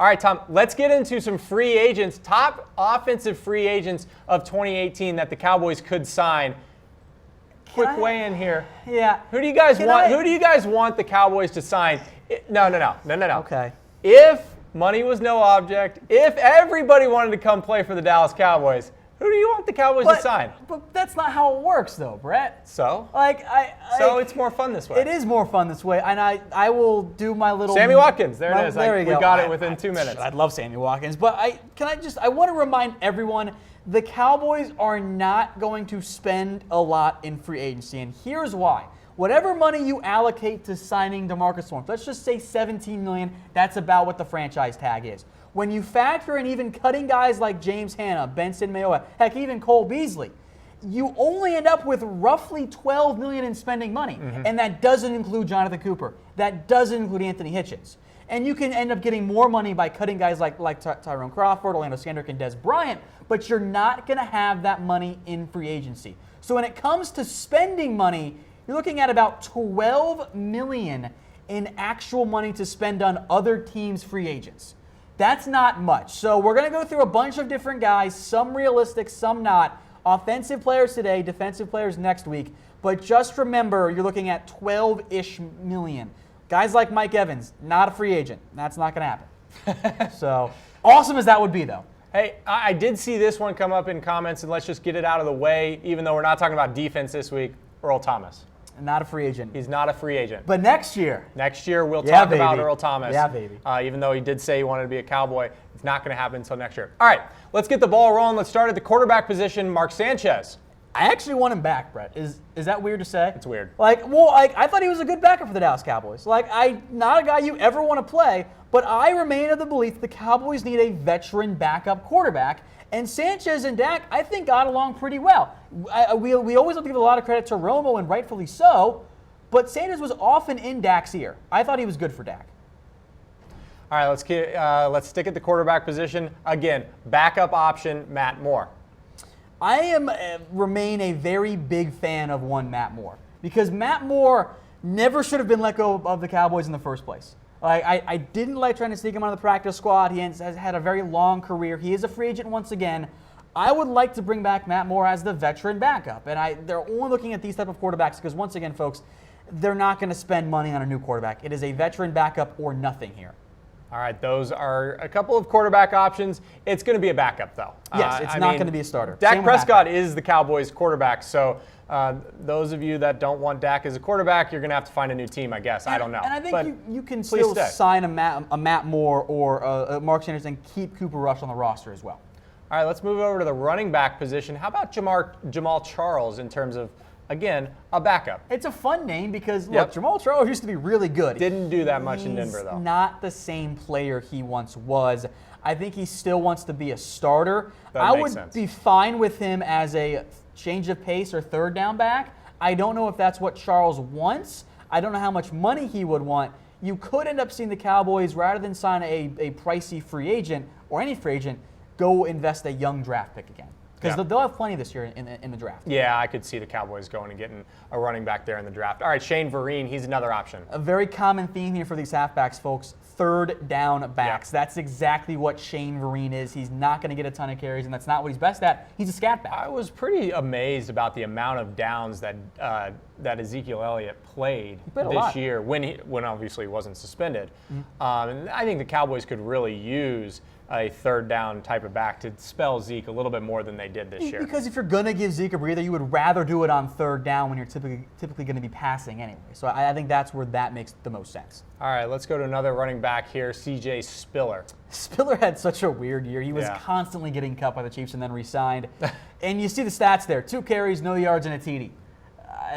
All right, Tom, let's get into some free agents, top offensive free agents of 2018 that the Cowboys could sign. Quick weigh-in here. Yeah. Who do you guys want? Who do you guys want the Cowboys to sign? No. Okay. If money was no object, if everybody wanted to come play for the Dallas Cowboys, who do you want the Cowboys to sign? But that's not how it works, though, Brett. So? So it's more fun this way. It is more fun this way, and I will do my little. Sammy Watkins, there it is. There we go. We got it within 2 minutes. I'd love Sammy Watkins, but I want to remind everyone the Cowboys are not going to spend a lot in free agency, and here's why. Whatever money you allocate to signing DeMarcus Lawrence, let's just say $17 million, that's about what the franchise tag is. When you factor in even cutting guys like James Hanna, Benson Mayowa, heck, even Cole Beasley, you only end up with roughly $12 million in spending money, and that doesn't include Jonathan Cooper. That doesn't include Anthony Hitchens. And you can end up getting more money by cutting guys like Tyrone Crawford, Orlando Scandrick, and Des Bryant, but you're not going to have that money in free agency. So when it comes to spending money, you're looking at about $12 million in actual money to spend on other teams' free agents. That's not much. So we're going to go through a bunch of different guys, some realistic, some not. Offensive players today, defensive players next week. But just remember, you're looking at 12-ish million. Guys like Mike Evans, not a free agent. That's not going to happen. So awesome as that would be, though. Hey, I did see this one come up in comments, and let's just get it out of the way, even though we're not talking about defense this week. Earl Thomas. Not a free agent. He's not a free agent. But next year. Next year, we'll talk baby. about Earl Thomas. Yeah, baby. Even though he did say he wanted to be a Cowboy, it's not going to happen until next year. All right, let's get the ball rolling. Let's start at the quarterback position, Mark Sanchez. I actually want him back, Brett. Is that weird to say? It's weird. I thought he was a good backup for the Dallas Cowboys. Not a guy you ever want to play, but I remain of the belief the Cowboys need a veteran backup quarterback. And Sanchez and Dak, I think, got along pretty well. We always have to give a lot of credit to Romo, and rightfully so, but Sanchez was often in Dak's ear. I thought he was good for Dak. All right, let's stick at the quarterback position. Again, backup option, Matt Moore. I remain a very big fan of one Matt Moore, because Matt Moore never should have been let go of the Cowboys in the first place. I didn't like trying to sneak him on the practice squad. He has had a very long career. He is a free agent once again. I would like to bring back Matt Moore as the veteran backup. And they're only looking at these type of quarterbacks because, once again, folks, they're not going to spend money on a new quarterback. It is a veteran backup or nothing here. All right, those are a couple of quarterback options. It's going to be a backup, though. Yes, it's not going to be a starter. Dak Prescott is the Cowboys' quarterback, so those of you that don't want Dak as a quarterback, you're going to have to find a new team, I guess. I don't know. And I think you can still sign a Matt Moore or a Mark Sanders and keep Cooper Rush on the roster as well. All right, let's move over to the running back position. How about Jamaal Charles in terms of, again, a backup? It's a fun name because, look, Jamaal Charles used to be really good. Didn't do that much in Denver, though. He's not the same player he once was. I think he still wants to be a starter. I would be fine with him as a change of pace or third down back. I don't know if that's what Charles wants. I don't know how much money he would want. You could end up seeing the Cowboys, rather than sign a pricey free agent or any free agent, go invest a young draft pick again. Because they'll have plenty this year in the draft. Yeah, I could see the Cowboys going and getting a running back there in the draft. All right, Shane Vereen, he's another option. A very common theme here for these halfbacks, folks. Third down backs. Yeah. That's exactly what Shane Vereen is. He's not going to get a ton of carries, and that's not what he's best at. He's a scat back. I was pretty amazed about the amount of downs that Ezekiel Elliott played this year when obviously he wasn't suspended. And I think the Cowboys could really use a third down type of back to spell Zeke a little bit more than they did this year. Because if you're going to give Zeke a breather, you would rather do it on third down when you're typically going to be passing anyway. So I think that's where that makes the most sense. All right, let's go to another running back here, C.J. Spiller. Spiller had such a weird year. He was constantly getting cut by the Chiefs and then re-signed. And you see the stats there, 2 carries, no yards, and a TD.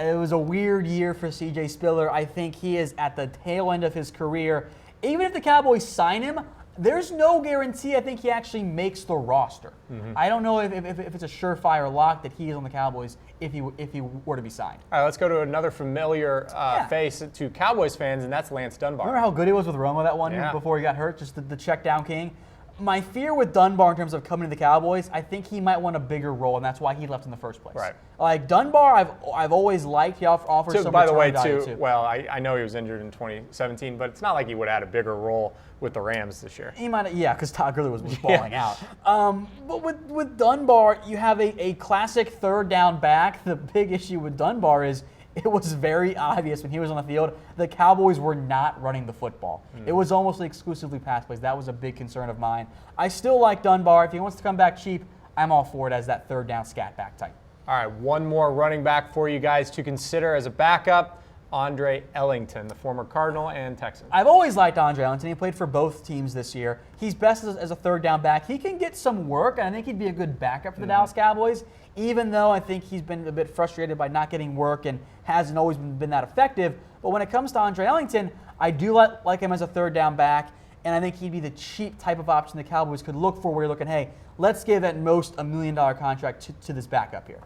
It was a weird year for C.J. Spiller. I think he is at the tail end of his career. Even if the Cowboys sign him, there's no guarantee I think he actually makes the roster. I don't know if it's a surefire lock that he is on the Cowboys if he were to be signed. All right, let's go to another familiar face to Cowboys fans, and that's Lance Dunbar. Remember how good he was with Romo that one year before he got hurt, just the check down king? my fear with Dunbar in terms of coming to the Cowboys, I think he might want a bigger role, and that's why he left in the first place. Right. Like Dunbar, I've always liked. He offers some by the way, return value too. well, I know he was injured in 2017, but it's not like he would have had a bigger role with the Rams this year. He might, yeah, because Todd Gurley was balling out. But with Dunbar, you have a classic third down back. The big issue with Dunbar is it was very obvious when he was on the field, the Cowboys were not running the football. It was almost exclusively pass plays. That was a big concern of mine. I still like Dunbar. If he wants to come back cheap, I'm all for it as that third down scat back type. All right, one more running back for you guys to consider as a backup. Oday Ellington, the former Cardinal and Texan. I've always liked Oday Ellington. He played for both teams this year. He's best as a third down back. He can get some work, and I think he'd be a good backup for the Dallas Cowboys, even though I think he's been a bit frustrated by not getting work and hasn't always been that effective. But when it comes to Oday Ellington, I do like him as a third down back, and I think he'd be the cheap type of option the Cowboys could look for, where you're looking, hey, let's give at most $1 million contract to this backup here.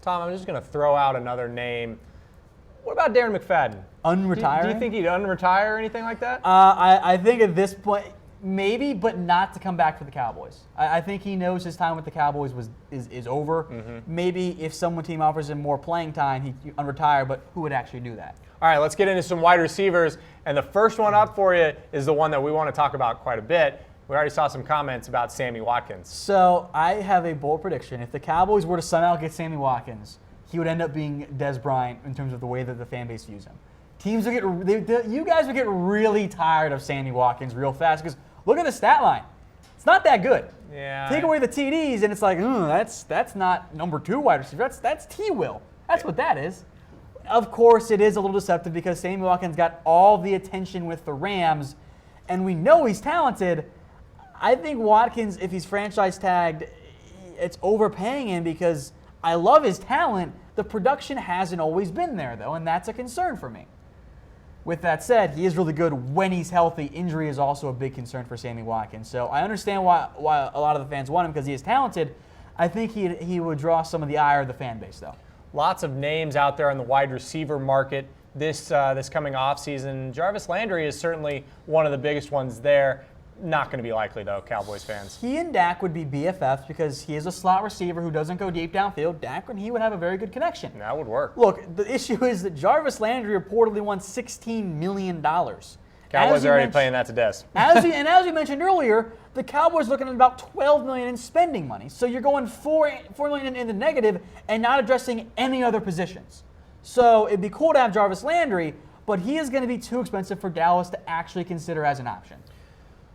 Tom, I'm just going to throw out another name. What about Darren McFadden? Unretiring? Do you think he'd unretire or anything like that? I think at this point, maybe, but not to come back for the Cowboys. I think he knows his time with the Cowboys is over. Maybe if someone team offers him more playing time, he'd unretire, but who would actually do that? All right, let's get into some wide receivers. And the first one up for you is the one that we want to talk about quite a bit. We already saw some comments about Sammy Watkins. So I have a bold prediction. If the Cowboys were to somehow get Sammy Watkins, he would end up being Dez Bryant in terms of the way that the fan base views him. Teams would you guys would get really tired of Sammy Watkins real fast because look at the stat line. It's not that good. Yeah. Take away the TDs and it's like, that's not number 2 wide receiver. That's T-Will. That's what that is. Of course, it is a little deceptive because Sammy Watkins got all the attention with the Rams, and we know he's talented. I think Watkins, if he's franchise tagged, it's overpaying him because I love his talent. The production hasn't always been there, though, and that's a concern for me. With that said, he is really good when he's healthy. Injury is also a big concern for Sammy Watkins. So I understand why a lot of the fans want him because he is talented. I think he would draw some of the ire of the fan base, though. Lots of names out there in the wide receiver market this coming offseason. Jarvis Landry is certainly one of the biggest ones there. Not going to be likely, though, Cowboys fans. He and Dak would be BFFs because he is a slot receiver who doesn't go deep downfield. Dak and he would have a very good connection. That would work. Look, the issue is that Jarvis Landry reportedly won $16 million. Cowboys are already paying that to Dez. As we mentioned earlier, the Cowboys looking at about $12 million in spending money. So you're going $4 million in the negative and not addressing any other positions. So it'd be cool to have Jarvis Landry, but he is going to be too expensive for Dallas to actually consider as an option.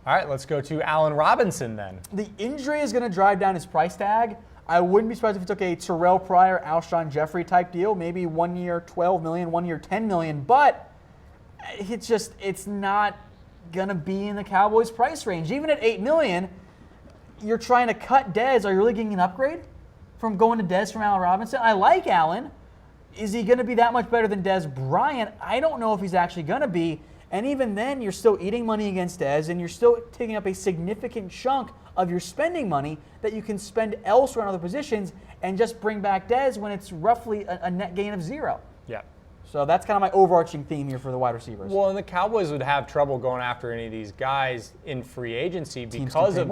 All right, let's go to Allen Robinson then. The injury is going to drive down his price tag. I wouldn't be surprised if he took a Terrelle Pryor, Alshon Jeffrey type deal, maybe 1 year $12 million, 1 year $10 million, but it's not going to be in the Cowboys' price range. Even at $8 million, you're trying to cut Dez. Are you really getting an upgrade from going to Dez from Allen Robinson? I like Allen. Is he going to be that much better than Dez Bryant? I don't know if he's actually going to be. And even then, you're still eating money against Dez, and you're still taking up a significant chunk of your spending money that you can spend elsewhere on other positions and just bring back Dez when it's roughly a net gain of 0. Yeah. So that's kind of my overarching theme here for the wide receivers. Well, and the Cowboys would have trouble going after any of these guys in free agency because of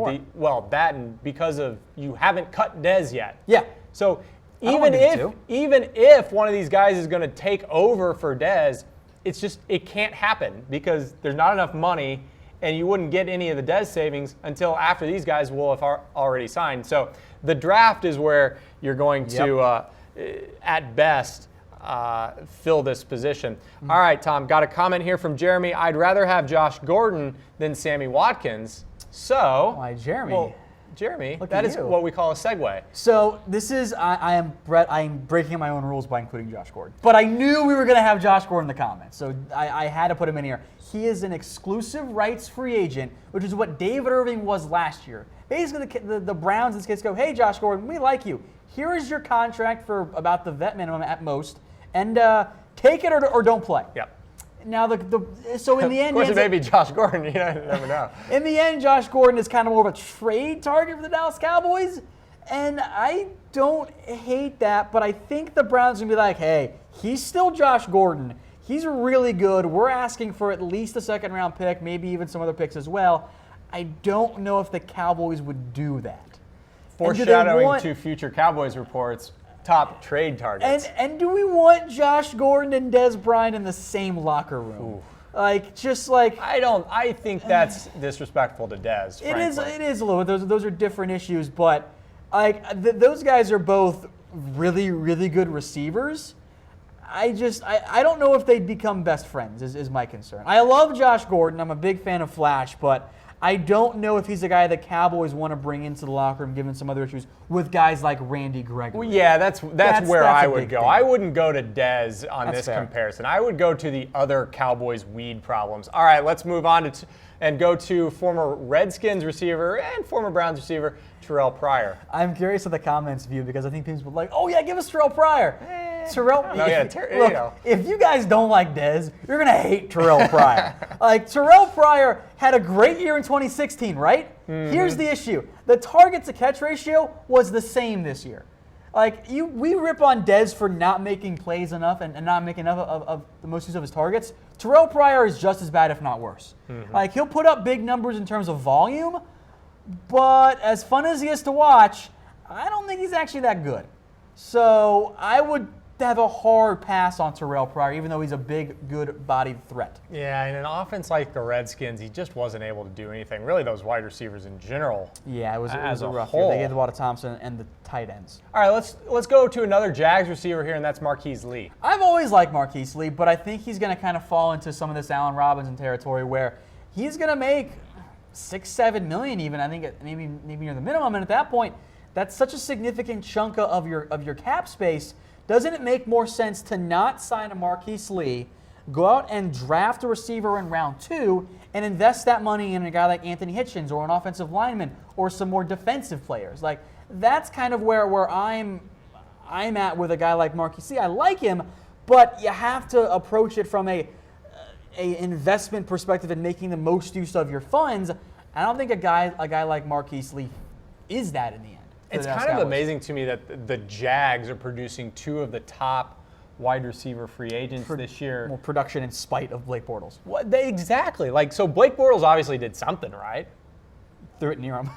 because of you haven't cut Dez yet. Yeah. So even if one of these guys is going to take over for Dez, it can't happen because there's not enough money, and you wouldn't get any of the Dez savings until after these guys will have already signed. So the draft is where you're going to, at best, fill this position. Mm-hmm. All right, Tom, got a comment here from Jeremy. I'd rather have Josh Gordon than Sammy Watkins. So, why, Jeremy? Well, Jeremy, that is what we call a segue. So this is, I am breaking my own rules by including Josh Gordon. But I knew we were going to have Josh Gordon in the comments, so I had to put him in here. He is an exclusive rights free agent, which is what David Irving was last year. Basically, the Browns and kids go, hey, Josh Gordon, we like you. Here is your contract for about the vet minimum at most, and take it or don't play. Yep. Now, so in the end, of course, it may be Josh Gordon. You never know. In the end, Josh Gordon is kind of more of a trade target for the Dallas Cowboys, and I don't hate that. But I think the Browns are gonna be like, "Hey, he's still Josh Gordon. He's really good. We're asking for at least a second-round pick, maybe even some other picks as well." I don't know if the Cowboys would do that. Foreshadowing to future Cowboys reports, top trade targets. And do we want Josh Gordon and Des Bryant in the same locker room? Ooh. I think that's disrespectful to Des. It is a little bit. Those are different issues, but those guys are both really, really good receivers. I don't know if they'd become best friends is my concern. I love Josh Gordon. I'm a big fan of Flash, but I don't know if he's a guy the Cowboys want to bring into the locker room, given some other issues with guys like Randy Gregory. Well, yeah, that's where I would go. I wouldn't go to Dez on this comparison. I would go to the other Cowboys weed problems. All right, let's move on and go to former Redskins receiver and former Browns receiver, Terrelle Pryor. I'm curious of the comments view because I think people would like, oh yeah, give us Terrelle Pryor. If you guys don't like Dez, you're going to hate Terrelle Pryor. Terrelle Pryor had a great year in 2016, right? Mm-hmm. Here's the issue. The target to catch ratio was the same this year. We rip on Dez for not making plays enough and not making enough of the most use of his targets. Terrelle Pryor is just as bad, if not worse. Mm-hmm. He'll put up big numbers in terms of volume, but as fun as he is to watch, I don't think he's actually that good. So I would have a hard pass on Terrelle Pryor, even though he's a big, good-bodied threat. Yeah, in an offense like the Redskins, he just wasn't able to do anything. Really, those wide receivers in general. Yeah, it was a rough year. They gave the ball to Thompson and the tight ends. All right, let's go to another Jags receiver here, and that's Marquise Lee. I've always liked Marquise Lee, but I think he's going to kind of fall into some of this Allen Robinson territory where he's going to make $6-7 million even. I think maybe near the minimum, and at that point, that's such a significant chunk of your cap space. Doesn't it make more sense to not sign a Marquise Lee, go out and draft a receiver in round 2, and invest that money in a guy like Anthony Hitchens or an offensive lineman or some more defensive players? That's kind of where I'm at with a guy like Marquise Lee. I like him, but you have to approach it from a investment perspective and making the most use of your funds. I don't think a guy like Marquise Lee is that in the end. It's kind of amazing to me that the Jags are producing 2 of the top wide receiver free agents this year. More production in spite of Blake Bortles. Exactly. So Blake Bortles obviously did something, right? Threw it near him.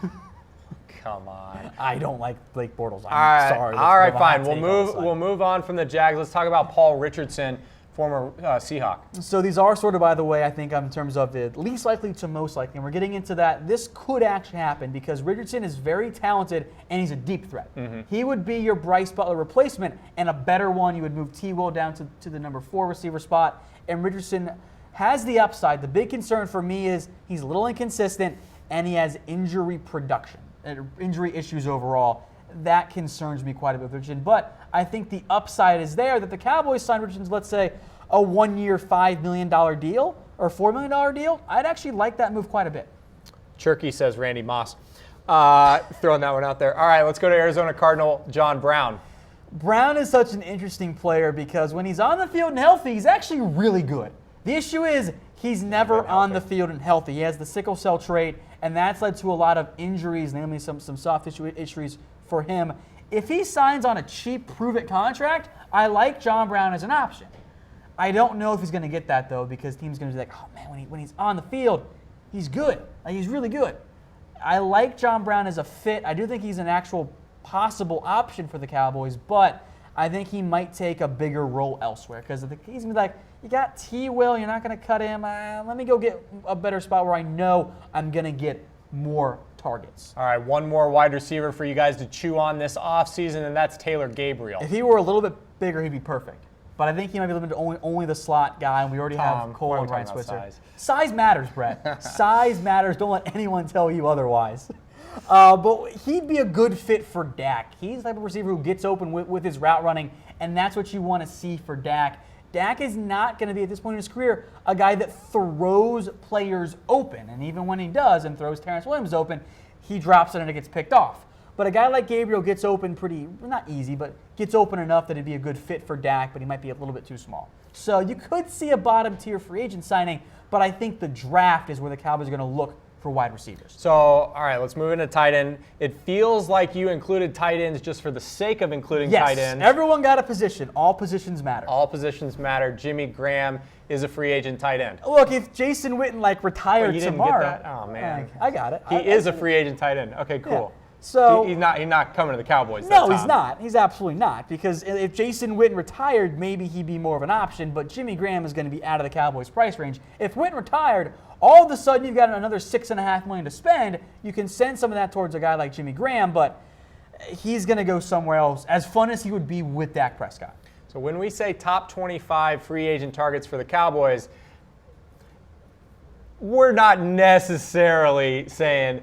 Come on. I don't like Blake Bortles. I'm sorry. All right, fine. We'll move on from the Jags. Let's talk about Paul Richardson, former Seahawk. So these are sort of, by the way, I think in terms of the least likely to most likely, and we're getting into that. This could actually happen because Richardson is very talented and he's a deep threat. Mm-hmm. He would be your Bryce Butler replacement and a better one. You would move T. Will down to the number 4 receiver spot, and Richardson has the upside. The big concern for me is he's a little inconsistent and he has injury issues overall. That concerns me quite a bit with Richardson. But I think the upside is there that the Cowboys signed Richardson, let's say, a 1-year, $5 million deal or $4 million deal. I'd actually like that move quite a bit. Cherky says Randy Moss. Throwing that one out there. All right, let's go to Arizona Cardinal, John Brown. Brown is such an interesting player because when he's on the field and healthy, he's actually really good. The issue is he's never on the field and healthy. He has the sickle cell trait, and that's led to a lot of injuries, namely some soft tissue issues for him. If he signs on a cheap prove-it contract, I like John Brown as an option. I don't know if he's going to get that, though, because teams going to be like, oh, man, when he's on the field, he's good. He's really good. I like John Brown as a fit. I do think he's an actual possible option for the Cowboys, but I think he might take a bigger role elsewhere because he's going to be like, you got T. Will, you're not going to cut him. Let me go get a better spot where I know I'm going to get more targets. All right, one more wide receiver for you guys to chew on this offseason, and that's Taylor Gabriel. If he were a little bit bigger, he'd be perfect. But I think he might be limited to only the slot guy, and we already have Cole and Ryan Switzer. Size matters, Brett. Size matters. Don't let anyone tell you otherwise. But he'd be a good fit for Dak. He's the type of receiver who gets open with his route running, and that's what you want to see for Dak. Dak is not going to be, at this point in his career, a guy that throws players open. And even when he does and throws Terrence Williams open, he drops it and it gets picked off. But a guy like Gabriel gets open pretty, not easy, but gets open enough that it'd be a good fit for Dak, but he might be a little bit too small. So you could see a bottom-tier free agent signing, but I think the draft is where the Cowboys are going to look for wide receivers. So, all right, let's move into tight end. It feels like you included tight ends just for the sake of including tight ends. Yes, everyone got a position. All positions matter. All positions matter. Jimmy Graham is a free agent tight end. Look, if Jason Witten retired you didn't tomorrow, get that? Oh man, I got it. He is a free agent tight end. Okay, cool. Yeah. So he's not coming to the Cowboys. No, he's not. He's absolutely not. Because if Jason Witten retired, maybe he'd be more of an option. But Jimmy Graham is going to be out of the Cowboys' price range. If Witten retired, all of a sudden you've got another $6.5 million to spend. You can send some of that towards a guy like Jimmy Graham, but he's going to go somewhere else. As fun as he would be with Dak Prescott. So when we say top 25 free agent targets for the Cowboys, we're not necessarily saying,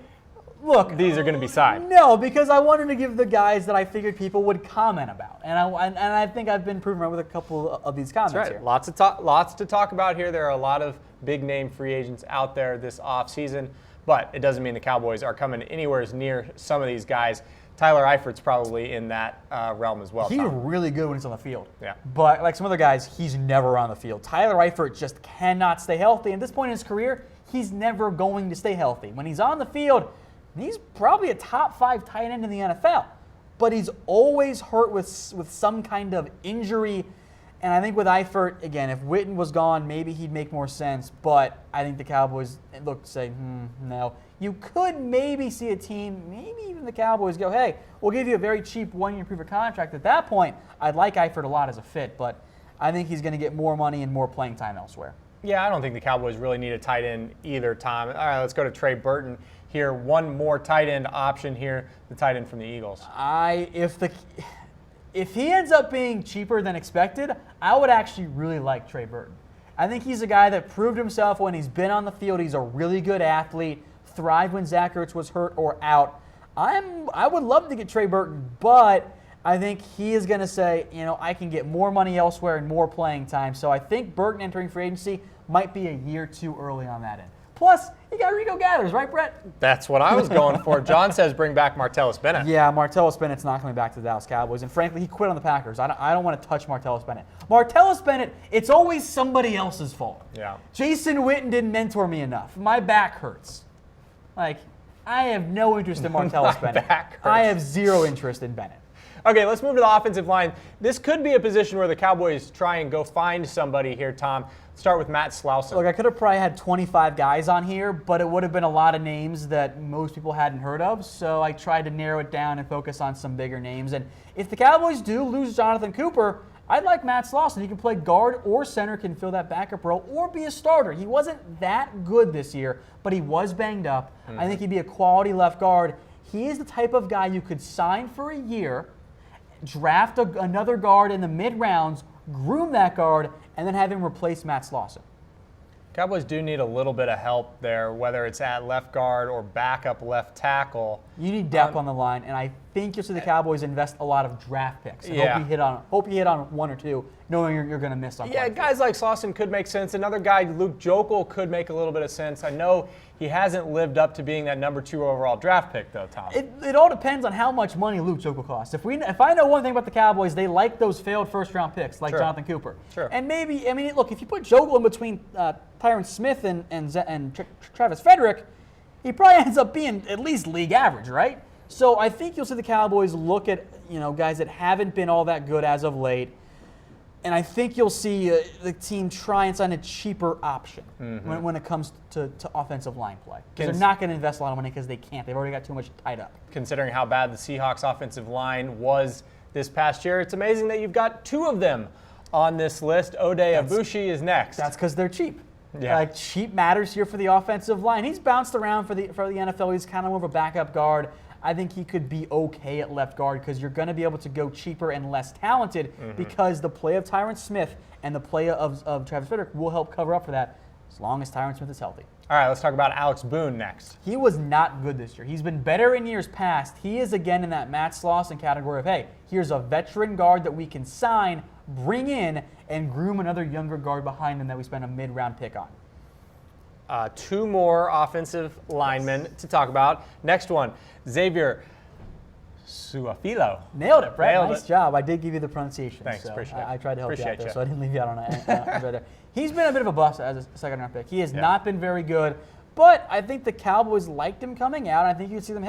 look, these are going to be signed. No, because I wanted to give the guys that I figured people would comment about. And I think I've been proven right with a couple of these comments That's right. here. Lots to talk about here. There are a lot of big-name free agents out there this offseason, but it doesn't mean the Cowboys are coming anywhere near some of these guys. Tyler Eifert's probably in that realm as well. He's really good when he's on the field. Yeah. But like some other guys, he's never on the field. Tyler Eifert just cannot stay healthy. At this point in his career, he's never going to stay healthy. When he's on the field, he's probably a top 5 tight end in the NFL. But he's always hurt with some kind of injury. And I think with Eifert, again, if Witten was gone, maybe he'd make more sense. But I think the Cowboys say, no. You could maybe see a team, maybe even the Cowboys go, hey, we'll give you a very cheap 1-year proof of contract. At that point, I'd like Eifert a lot as a fit, but I think he's going to get more money and more playing time elsewhere. Yeah, I don't think the Cowboys really need a tight end either, Tom. All right, let's go to Trey Burton here. One more tight end option here, the tight end from the Eagles. If he ends up being cheaper than expected, I would actually really like Trey Burton. I think he's a guy that proved himself when he's been on the field. He's a really good athlete, thrived when Zach Ertz was hurt or out. I would love to get Trey Burton, but I think he is going to say, I can get more money elsewhere and more playing time. So I think Burton entering free agency might be a year too early on that end. Plus, you got Rico Gathers, right, Brett? That's what I was going for. John says bring back Martellus Bennett. Yeah, Martellus Bennett's not coming back to the Dallas Cowboys. And frankly, he quit on the Packers. I don't want to touch Martellus Bennett. Martellus Bennett, it's always somebody else's fault. Yeah. Jason Witten didn't mentor me enough. My back hurts. I have no interest in Martellus Bennett. Back hurts. I have zero interest in Bennett. Okay, let's move to the offensive line. This could be a position where the Cowboys try and go find somebody here, Tom. Start with Matt Slauson. Look, I could have probably had 25 guys on here, but it would have been a lot of names that most people hadn't heard of. So I tried to narrow it down and focus on some bigger names. And if the Cowboys do lose Jonathan Cooper, I'd like Matt Slauson. He can play guard or center, can fill that backup role, or be a starter. He wasn't that good this year, but he was banged up. I think he'd be a quality left guard. He is the type of guy you could sign for a year, draft another guard in the mid-rounds, groom that guard, and then have him replace Matt Slauson. Cowboys do need a little bit of help there, whether it's at left guard or backup left tackle. You need depth on the line, and I think you'll see the Cowboys invest a lot of draft picks. And Yeah. hope you hit on one or two, knowing you're going to miss on. Yeah, guys like Slauson could make sense. Another guy, Luke Joeckel, could make a little bit of sense. I know he hasn't lived up to being that number 2 overall draft pick, though, Tom. It all depends on how much money Luke Joeckel costs. If I know one thing about the Cowboys, they like those failed first-round picks, like Sure. Jonathan Cooper. Sure. And maybe, look, if you put Joeckel in between Tyron Smith and Travis Frederick, he probably ends up being at least league average, right? So I think you'll see the Cowboys look at guys that haven't been all that good as of late, and I think you'll see the team try and sign a cheaper option when it comes to offensive line play. Because they're not going to invest a lot of money because they can't. They've already got too much tied up. Considering how bad the Seahawks offensive line was this past year, it's amazing that you've got 2 of them on this list. Oday Aboushi is next. That's because they're cheap. Yeah. Cheap matters here for the offensive line. He's bounced around for the NFL. He's kind of more of a backup guard. I think he could be okay at left guard because you're going to be able to go cheaper and less talented because the play of Tyron Smith and the play of Travis Frederick will help cover up for that as long as Tyron Smith is healthy. All right, let's talk about Alex Boone next. He was not good this year. He's been better in years past. He is again in that Matt Slauson category of, hey, here's a veteran guard that we can sign, bring in, and groom another younger guard behind him that we spent a mid-round pick on. 2 more offensive linemen to talk about. Next one, Xavier Seumalo. Nailed it, Brett. Nailed nice it. job. I did give you the pronunciation. Thanks, so appreciate it. I tried to help you out Appreciate there, you. so I didn't leave you out on a there. He's been a bit of a bust as a second-round pick. He has not been very good, But I think the Cowboys liked him coming out. And I think you could see them,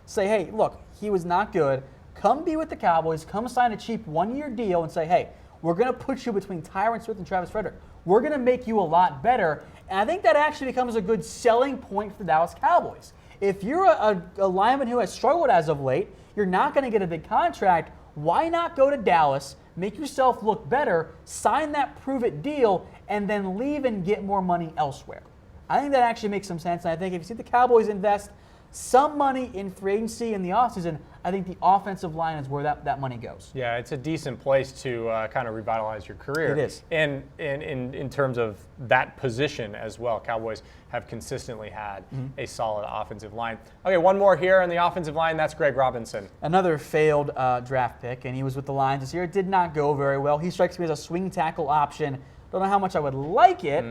say, hey, look, he was not good. Come be with the Cowboys. Come sign a cheap one-year deal and say, hey, we're going to put you between Tyron Smith and Travis Frederick. We're going to make you a lot better. And I think that actually becomes a good selling point for the Dallas Cowboys. If you're a lineman who has struggled as of late, you're not going to get a big contract. Why not go to Dallas, make yourself look better, sign that prove-it deal, and then leave and get more money elsewhere? I think that actually makes some sense. And I think if you see the Cowboys invest some money in free agency in the offseason, I think the offensive line is where that money goes. Yeah, it's a decent place to kind of revitalize your career. It is. And in terms of that position as well, Cowboys have consistently had a solid offensive line. Okay, one more here on the offensive line. That's Greg Robinson. Another failed draft pick, and he was with the Lions this year. It did not go very well. He strikes me as a swing tackle option. Don't know how much I would like it,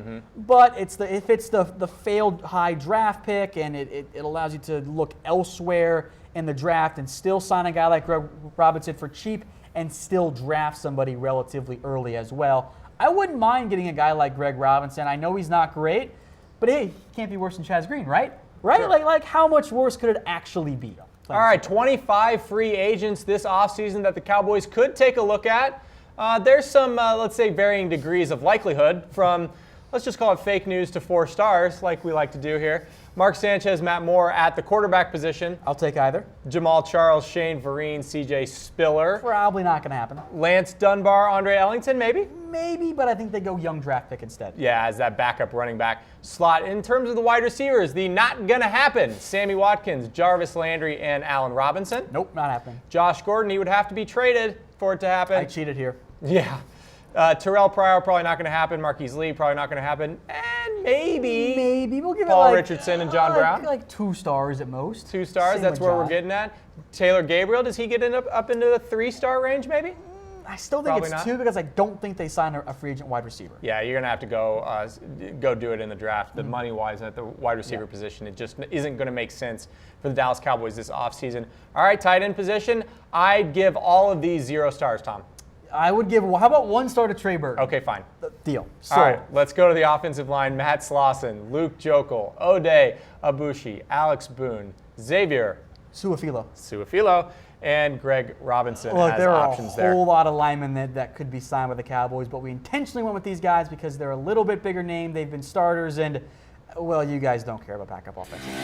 but if it's the failed high draft pick and it allows you to look elsewhere in the draft and still sign a guy like Greg Robinson for cheap and still draft somebody relatively early as well. I wouldn't mind getting a guy like Greg Robinson. I know he's not great, but hey, he can't be worse than Chaz Green, right? Right? Sure. Like how much worse could it actually be? All right, 25 free agents this offseason that the Cowboys could take a look at. There's some, let's say, varying degrees of likelihood from, let's just call it fake news to 4 stars, like we like to do here. Mark Sanchez, Matt Moore at the quarterback position. I'll take either. Jamaal Charles, Shane Vereen, CJ Spiller. Probably not going to happen. Lance Dunbar, Oday Ellington, maybe? Maybe, but I think they go young draft pick instead. Yeah, as that backup running back slot. In terms of the wide receivers, the not going to happen, Sammy Watkins, Jarvis Landry, and Allen Robinson. Nope, not happening. Josh Gordon, he would have to be traded for it to happen. I cheated here. Yeah. Terrelle Pryor, probably not going to happen. Marquise Lee, probably not going to happen. And maybe we'll give Paul it Richardson and John Brown. Like 2 stars at most. 2 stars, Same that's with where John. we're getting at. Taylor Gabriel, does he get up into the 3-star range maybe? I still think Probably it's not. 2 because I don't think they signed a free agent wide receiver. Yeah, you're going to have to go do it in the draft. The money-wise at the wide receiver position, it just isn't going to make sense for the Dallas Cowboys this offseason. All right, tight end position. I'd give all of these 0 stars, Tom. I would give, how about 1 star to Trey Burton? Okay, fine. Deal. All right, let's go to the offensive line. Matt Slauson, Luke Joeckel, Oday Aboushi, Alex Boone, Xavier Seumalo, and Greg Robinson as there are options a there. whole lot of linemen that could be signed with the Cowboys, but we intentionally went with these guys because they're a little bit bigger name. They've been starters, and, well, you guys don't care about backup offensive.